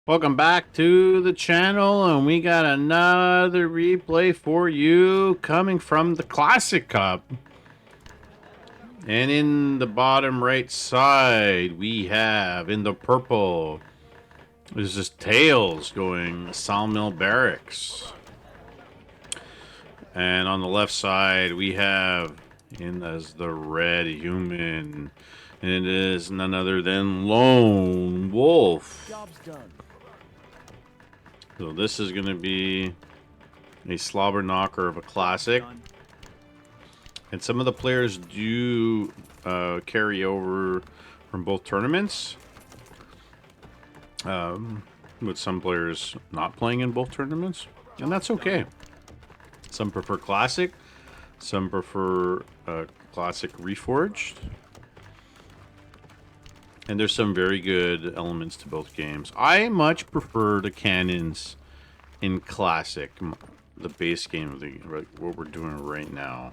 Welcome back to the channel, and we got another replay for you coming from the Classic Cup. And in the bottom right side, we have in the purple, there's just Tails going Sawmill Barracks. And on the left side, we have in as the red human, and it is none other than Lone Wolf. Job's done. So this is going to be a slobber knocker of a classic. And some of the players do carry over from both tournaments. With some players not playing in both tournaments. And that's okay. Some prefer classic. Some prefer classic reforged. And there's some very good elements to both games. I much prefer the cannons in classic, the base game of what we're doing right now.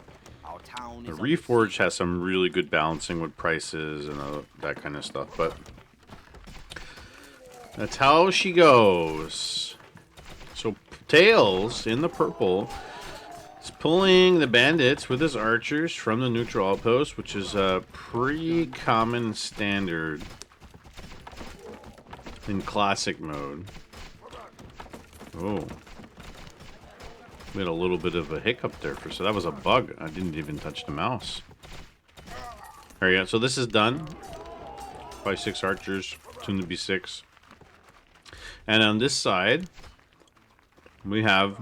The reforged has some really good balancing with prices and that kind of stuff, but that's how she goes. So Tails in the purple is pulling the bandits with his archers from the neutral outpost, which is a pretty common standard in classic mode. Oh, we had a little bit of a hiccup there, so that was a bug. I didn't even touch the mouse. There you go. So this is done. Probably 6 archers, soon to be 6. And on this side, we have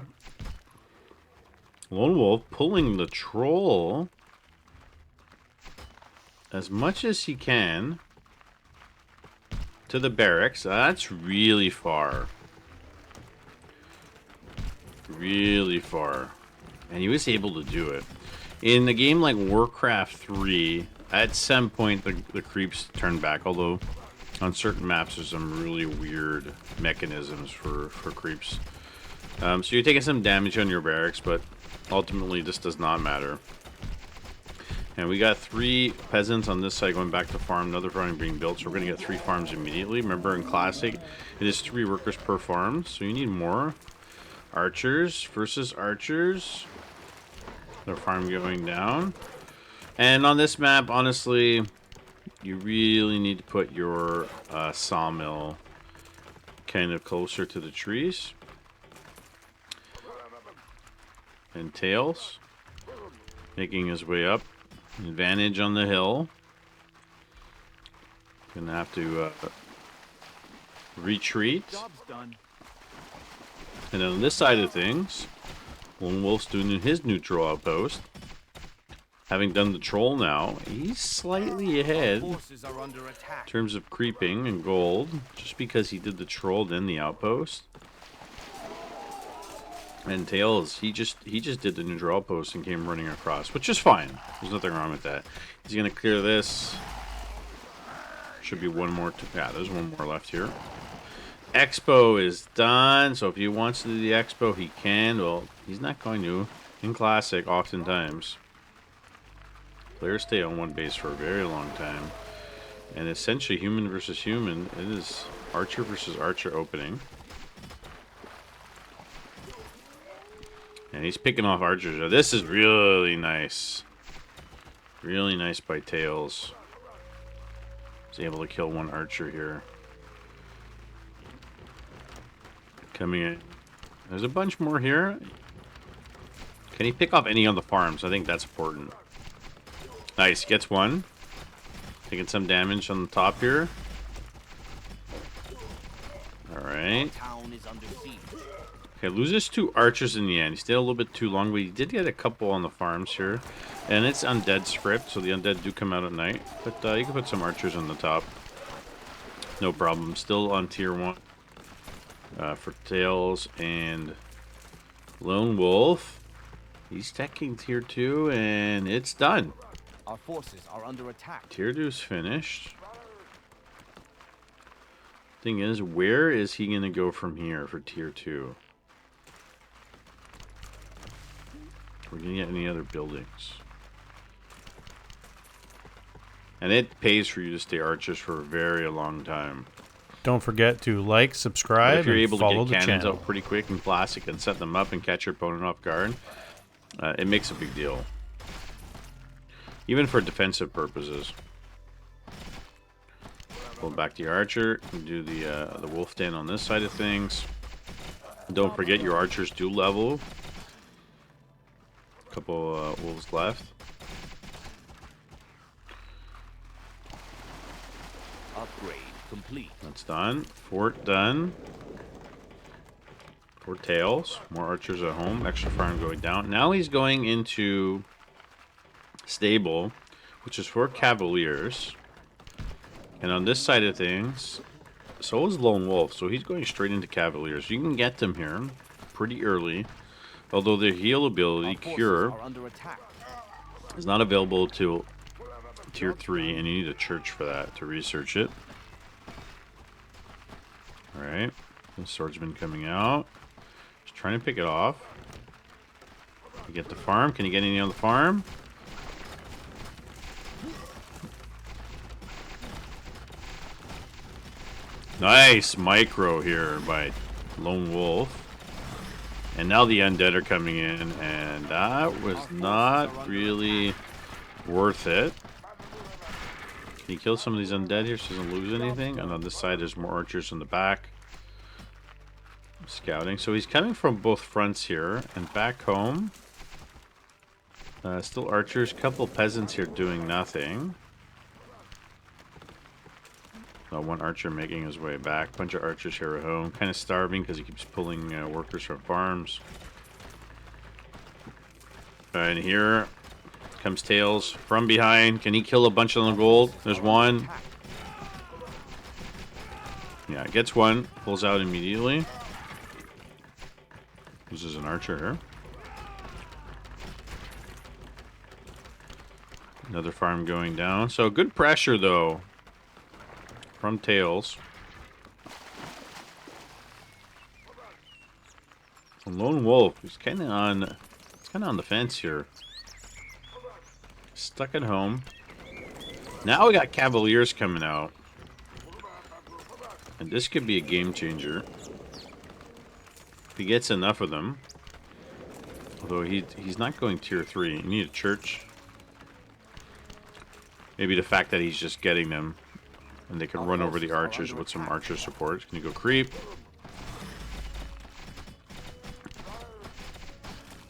Lone Wolf pulling the troll as much as he can to the barracks. That's really far. Really far. And he was able to do it. In a game like Warcraft 3, at some point the creeps turn back, although on certain maps there's some really weird mechanisms for creeps. So you're taking some damage on your barracks, but ultimately this does not matter. And we got 3 peasants on this side going back to farm, another farm being built, so we're going to get 3 farms immediately. Remember in Classic, it is 3 workers per farm, so you need more. Archers versus archers. Their farm going down. And on this map, honestly, you really need to put your sawmill kind of closer to the trees. And Tails making his way up. Advantage on the hill. Gonna have to retreat. Job's done. And on this side of things, Lone Wolf's doing his neutral outpost. Having done the troll now, he's slightly ahead in terms of creeping and gold, just because he did the troll then the outpost. And Tails, he just did the neutral outpost and came running across, which is fine. There's nothing wrong with that. He's gonna clear this. Should be one more. Yeah, there's one more left here. Expo is done, so if he wants to do the expo, he can. Well, he's not going to. In Classic, oftentimes, players stay on one base for a very long time. And essentially, human versus human, it is archer versus archer opening. And he's picking off archers. Now, this is really nice. Really nice by Tails. He's able to kill one archer here. Coming in. There's a bunch more here. Can he pick off any on the farms? I think that's important. Nice, gets one. Taking some damage on the top here. Alright. Okay, loses 2 archers in the end. He stayed a little bit too long, but he did get a couple on the farms here. And it's undead script, so the undead do come out at night. But you can put some archers on the top. No problem. Still on tier 1. For Tails and Lone Wolf. He's teching tier 2 and it's done. Our forces are under attack. Tier 2's finished. Thing is, where is he gonna go from here for tier 2? We're gonna get any other buildings. And it pays for you to stay archers for a very long time. Don't forget to like, But subscribe, if you're and able to follow get the cannons channel. out pretty quick in Classic and set them up and catch your opponent off guard, it makes a big deal. Even for defensive purposes. Pull back to your archer and do the wolf den on this side of things. Don't forget your archers do level. A couple wolves left. Upgrade complete. That's done. Fort done. Fort tails. More archers at home. Extra farm going down. Now he's going into stable, which is for cavaliers. And on this side of things, so is Lone Wolf. So he's going straight into cavaliers. You can get them here pretty early. Although their heal ability, Cure, is not available till Tier 3, and you need a church for that to research it. Alright. The swordsman coming out. Just trying to pick it off. You get the farm. Can you get any on the farm? Nice micro here by Lone Wolf. And now the undead are coming in, and that was not really worth it. Can you kill some of these undead here so he doesn't lose anything? And on this side, there's more archers in the back. Scouting. So he's coming from both fronts here. And back home, still archers. Couple peasants here doing nothing. One archer making his way back. Bunch of archers here at home. Kind of starving because he keeps pulling workers from farms. And here comes Tails from behind. Can he kill a bunch of the gold? There's one. Yeah, gets one. Pulls out immediately. This is an archer here. Another farm going down. So good pressure though from Tails. Lone Wolf is kind of on the fence here. Stuck at home. Now we got Cavaliers coming out. And this could be a game changer. If he gets enough of them. Although he's not going tier 3. You need a church. Maybe the fact that he's just getting them. And they can run over the archers with some archer support. Can you go creep?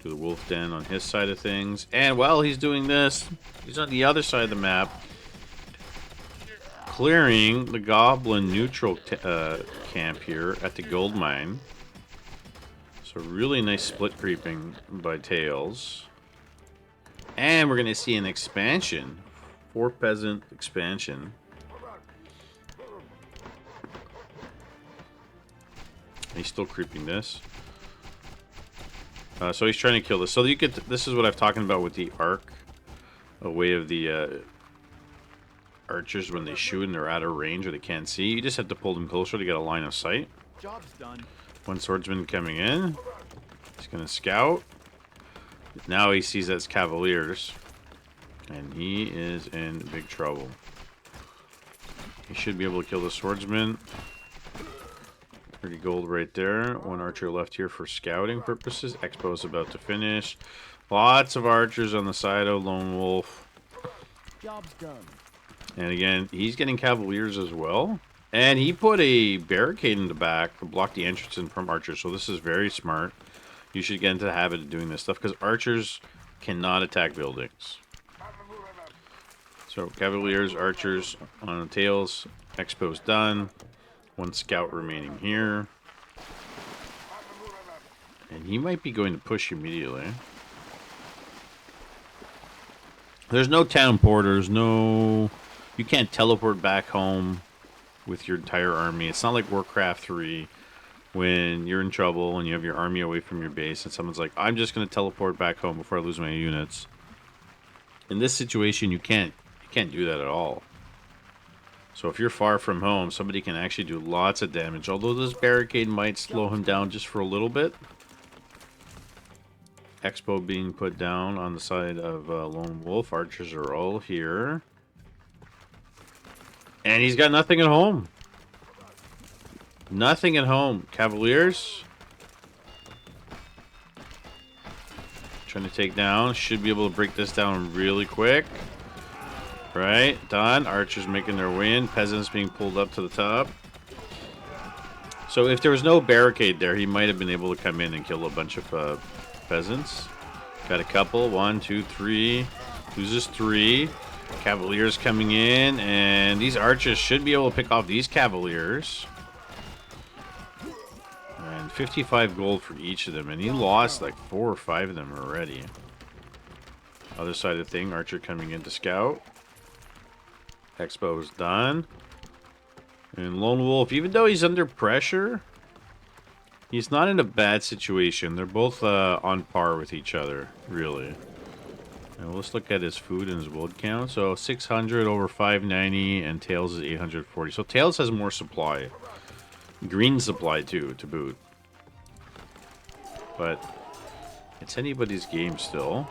Do the wolf den on his side of things. And while he's doing this, he's on the other side of the map. Clearing the goblin neutral camp here at the gold mine. So really nice split creeping by Tails. And we're going to see an expansion. 4 peasant expansion. He's still creeping this. So he's trying to kill this. So you get this is what I'm talking about with the arc. A way of the archers when they shoot and they're out of range or they can't see. You just have to pull them closer to get a line of sight. Job's done. One swordsman coming in. He's going to scout. Now he sees that's cavaliers. And he is in big trouble. He should be able to kill the swordsman. 30 gold right there. One archer left here for scouting purposes. Expo's about to finish. Lots of archers on the side of Lone Wolf. Job's done. And again, he's getting cavaliers as well. And he put a barricade in the back to block the entrance in from archers. So this is very smart. You should get into the habit of doing this stuff because archers cannot attack buildings. So cavaliers, archers on the tails. Expo's done. One scout remaining here. And he might be going to push immediately. There's no town porters, no... You can't teleport back home with your entire army. It's not like Warcraft 3 when you're in trouble and you have your army away from your base and someone's like, I'm just going to teleport back home before I lose my units. In this situation, you can't do that at all. So if you're far from home, somebody can actually do lots of damage. Although this barricade might slow him down just for a little bit. Expo being put down on the side of Lone Wolf. Archers are all here. And he's got nothing at home. Nothing at home. Cavaliers. Trying to take down. Should be able to break this down really quick. Right. Done. Archers making their way in. Peasants being pulled up to the top. So if there was no barricade there, he might have been able to come in and kill a bunch of peasants. Got a couple. 1, 2, 3. Loses 3. Cavaliers coming in. And these archers should be able to pick off these cavaliers. And 55 gold for each of them. And he lost like 4 or 5 of them already. Other side of the thing. Archer coming in to scout. Expo is done. And Lonewolf, even though he's under pressure, he's not in a bad situation. They're both on par with each other, really. And let's look at his food and his wood count. So 600 over 590, and Tails is 840. So Tails has more supply. Green supply, too, to boot. But it's anybody's game still.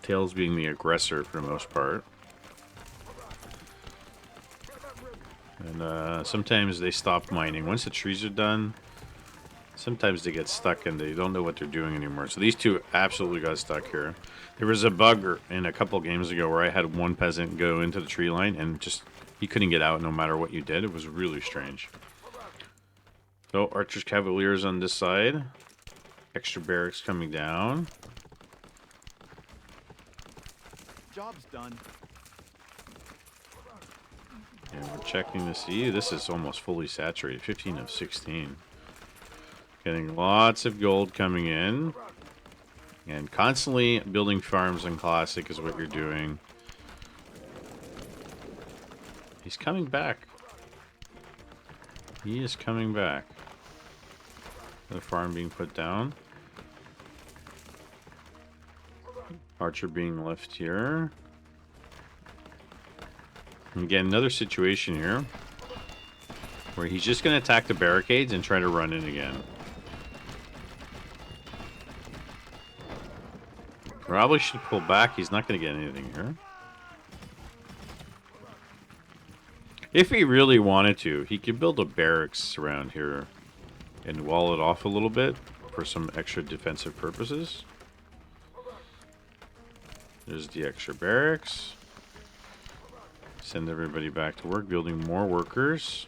Tails being the aggressor for the most part. And sometimes they stop mining. Once the trees are done, sometimes they get stuck and they don't know what they're doing anymore. So these two absolutely got stuck here. There was a bug in a couple games ago where I had one peasant go into the tree line and just, he couldn't get out no matter what you did. It was really strange. So archers, cavaliers on this side. Extra barracks coming down. Job's done. And we're checking to see. This is almost fully saturated. 15 of 16. Getting lots of gold coming in. And constantly building farms on Classic is what you're doing. He's coming back. He is coming back. The farm being put down. Archer being left here. And again, another situation here where he's just going to attack the barricades and try to run in again. Probably should pull back. He's not going to get anything here. If he really wanted to, he could build a barracks around here and wall it off a little bit for some extra defensive purposes. There's the extra barracks. Send everybody back to work, building more workers.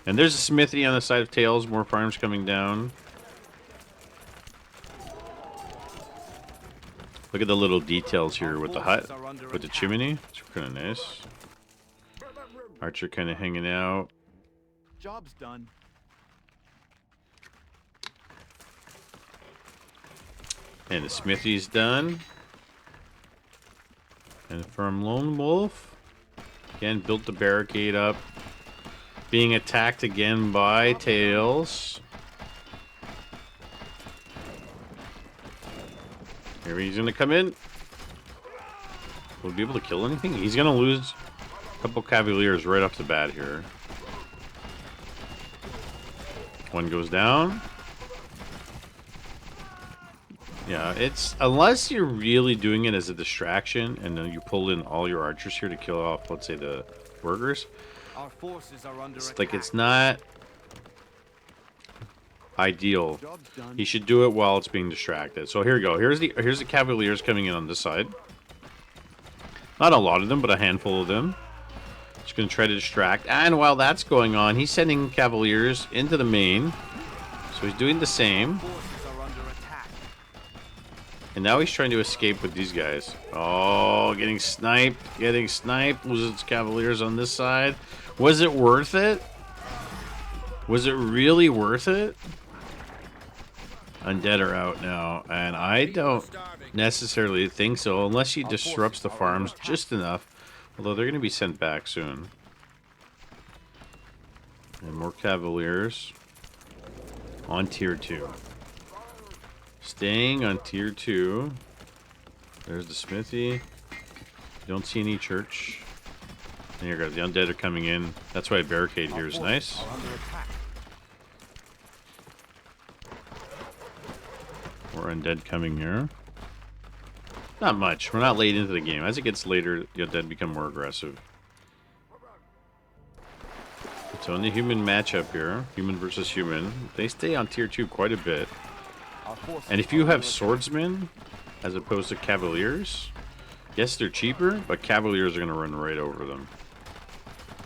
And there's a smithy on the side of Tails, more farms coming down. Look at the little details here with the hut, with the chimney. It's kind of nice. Archer kind of hanging out. Job's done. And the smithy's done. And from Lonewolf, again, built the barricade up. Being attacked again by Tails. Here he's going to come in. Will he be able to kill anything? He's going to lose a couple Cavaliers right off the bat here. One goes down. Yeah, it's unless you're really doing it as a distraction and then you pull in all your archers here to kill off, let's say, the workers. Our forces are under It's attack. like it's not ideal. He should do it while it's being distracted. So here we go. Here's the Cavaliers coming in on this side. Not a lot of them, but a handful of them. Just gonna try to distract. And while that's going on, he's sending Cavaliers into the main. So he's doing the same. And now he's trying to escape with these guys. Oh, getting sniped. Getting sniped. Loses Cavaliers on this side. Was it worth it? Was it really worth it? Undead are out now. And I don't necessarily think so. Unless he disrupts the farms just enough. Although they're going to be sent back soon. And more Cavaliers. On tier 2. Staying on tier 2. There's the smithy. Don't see any church. And here goes. The undead are coming in. That's why a barricade here is nice. More undead coming here. Not much. We're not late into the game. As it gets later, the undead become more aggressive. So in the human matchup here, human versus human, they stay on tier 2 quite a bit. Our forces And if are you under have attack. swordsmen as opposed to cavaliers, yes, they're cheaper, but cavaliers are going to run right over them.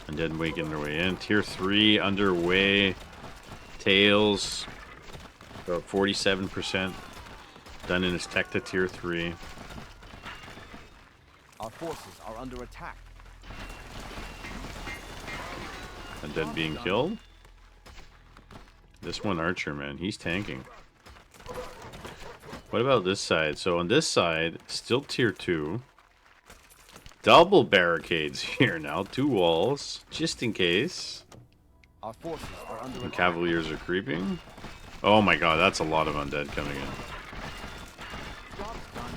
And then making their way in. Tier 3 underway. Tails, about 47% done in his tech to tier 3. Our forces are under attack. And then being killed. This one archer, man, he's tanking. What about this side? So on this side, still tier 2. Double barricades here now. 2 walls, just in case. Our forces are under And attack. cavaliers are creeping. Oh my god, that's a lot of undead coming in. Job's done.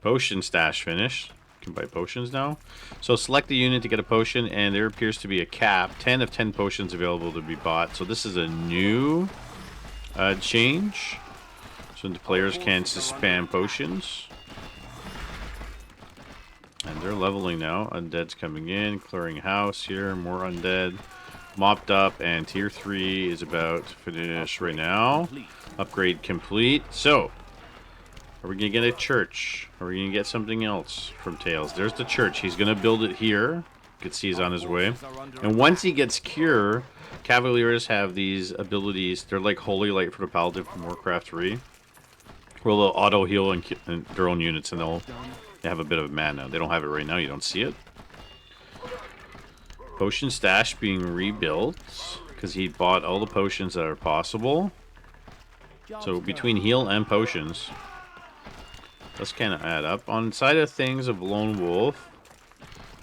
Potion stash finished. You can buy potions now. So select the unit to get a potion, and there appears to be a cap. 10 of 10 potions available to be bought. So this is a new change. So the players can spam potions. And they're leveling now. Undead's coming in, clearing house here. More undead. Mopped up, and tier 3 is about to finish right now. Upgrade complete. So, are we going to get a church? Are we going to get something else from Tails? There's the church. He's going to build it here. You can see he's on his way. And once he gets Cure, Cavaliers have these abilities. They're like Holy Light for the Paladin from Warcraft 3. Where they'll auto-heal in their own units, and they'll have a bit of mana. They don't have it right now. You don't see it. Potion stash being rebuilt because he bought all the potions that are possible. So between heal and potions, let's kind of add up. On side of things of Lonewolf,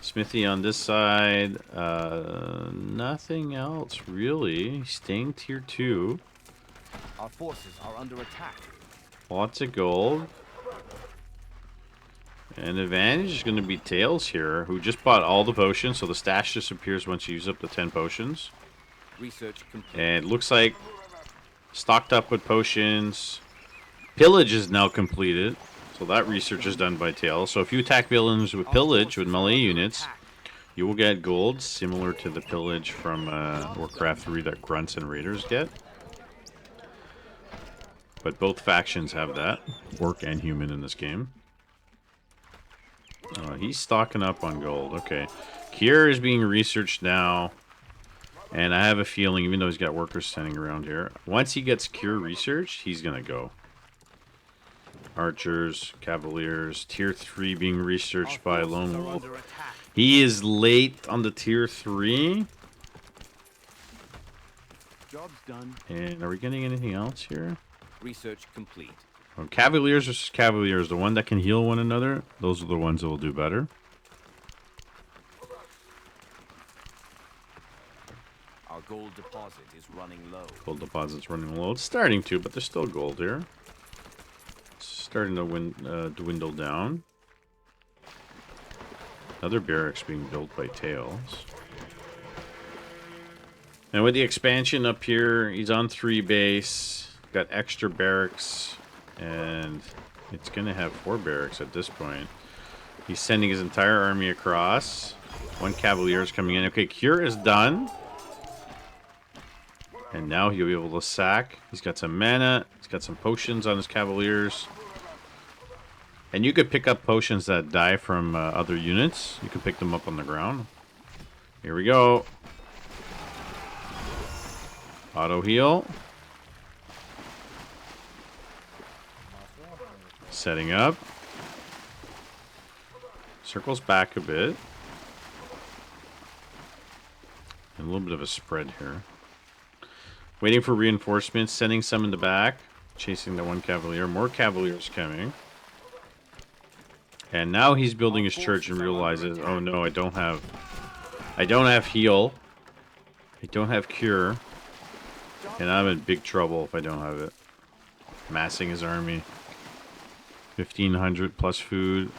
Smithy on this side, nothing else really. Staying tier 2. Our forces are under attack. Lots of gold. And advantage is going to be Tails here, who just bought all the potions, so the stash disappears once you use up the 10 potions. Research complete. And it looks like stocked up with potions. Pillage is now completed, so that research is done by Tails. So if you attack villains with pillage, with melee units, you will get gold, similar to the pillage from Warcraft 3 that grunts and raiders get. But both factions have that, orc and human in this game. He's stocking up on gold. Okay. Cure is being researched now. And I have a feeling, even though he's got workers standing around here, once he gets Cure researched, he's going to go. Archers, Cavaliers, Tier 3 being researched by Lonewolf. He is late on the Tier 3. Job's done. And are we getting anything else here? Research complete. Oh, Cavaliers versus Cavaliers, the one that can heal one another, those are the ones that will do better. Our gold deposit is running low. Gold deposit's running low. It's starting to, but there's still gold here. It's starting to dwindle down. Another barracks being built by Tails. And with the expansion up here, he's on 3 base. Got extra barracks. And it's going to have 4 barracks at this point. He's sending his entire army across. 1 Cavalier is coming in. Okay, Cure is done. And now he'll be able to sack. He's got some mana. He's got some potions on his Cavaliers. And you could pick up potions that die from other units. You can pick them up on the ground. Here we go. Auto heal. Setting up. Circles back a bit. And a little bit of a spread here. Waiting for reinforcements. Sending some in the back. Chasing the 1 Cavalier. More Cavaliers coming. And now he's building his church and realizes, oh no, I don't have heal. I don't have cure. And I'm in big trouble if I don't have it. Massing his army. 1,500 plus food.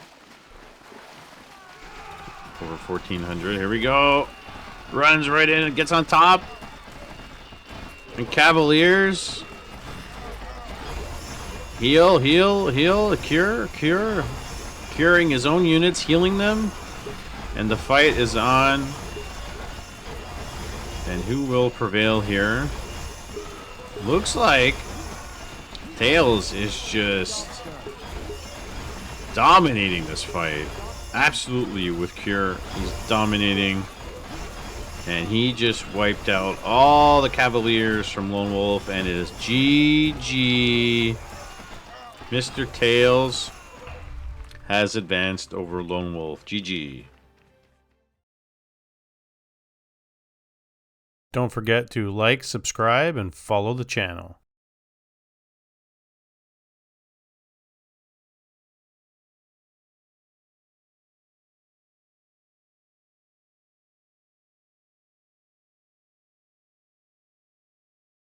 Over 1,400. Here we go. Runs right in and gets on top. And Cavaliers. Heal, heal, heal. Cure, cure. Curing his own units, healing them. And the fight is on. And who will prevail here? Looks like Tails is just dominating this fight. Absolutely with Cure. He's dominating. And he just wiped out all the Cavaliers from Lonewolf, and it is GG. Mr. Tails has advanced over Lonewolf. GG. Don't forget to like, subscribe, and follow the channel.